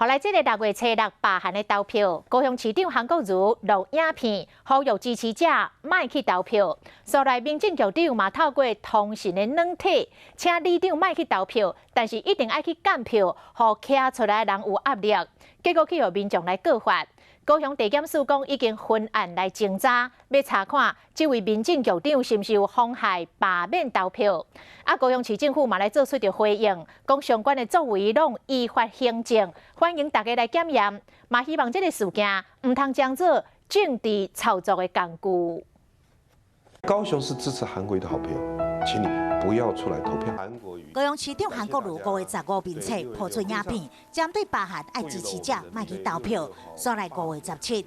后来，这个6月初6罢韩的投票，高雄市长韩国瑜录影片，呼吁支持者莫去投票。所来民政局长嘛透过通讯的软体，请里长莫去投票，但是一定爱去监票，互徛出来的人有压力。结果去互民众来告发。高雄地检署讲已经分案来侦查，要查看这位民政局长是毋是有妨害罢免投票。高雄市政府嘛来做出着回应，讲相关的作为拢依法行政，欢迎大家来检验，嘛希望这个事件唔通将做政治操作的工具。高雄是支持韩国瑜的好朋友，请你不要出来投票。高雄市长韩国瑜5月15日面册播出影片，针对罢韩爱支持者莫去投票，所来5月17。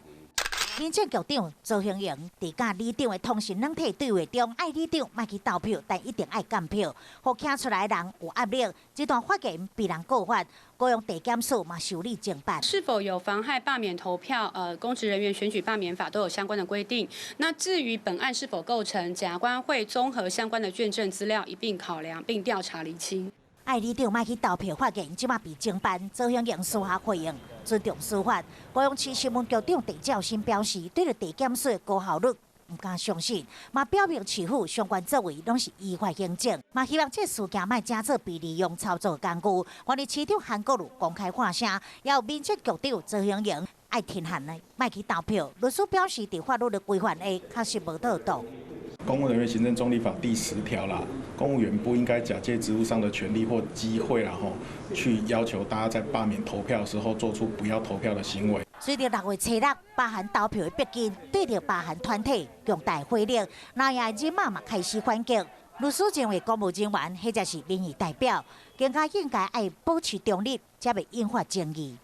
民政局长周兴盈伫甲里长的通讯软体对话中，爱里长莫去投票，但一定爱监票，互徛出来的人有压力。这段发言被人告发，高雄地检署嘛受理侦办。是否有妨害罢免投票？公职人员选举罢免法都有相关的规定。那至于本案是否构成，检察官会综合相关的卷证资料一并考量，并调查厘清。爱里长莫去投票发言，即马被侦办。周兴盈私下回应，尊重司法。高雄市新闻局长狄兆新表示，对着地检署的高效率唔敢相信，嘛表明市府相关作为拢是依法行政，嘛希望这事件莫假做被利用操作工具。欢迎市长韩国瑜公开发声，也有民政局长周兴盈爱听函的莫去投票。律师表示，伫法律的规范下，确实无妥当。公务人员行政中立法第10条啦，公务员不应该假借职务上的权利或机会去要求大家在罢免投票的时候做出不要投票的行为。随着6月初6罢韩投票的逼近，对着罢韩团体强大火力，那也人嘛开始反击。律师认为公务人员或者是民意代表，更加应该爱保持中立，才袂引发争议。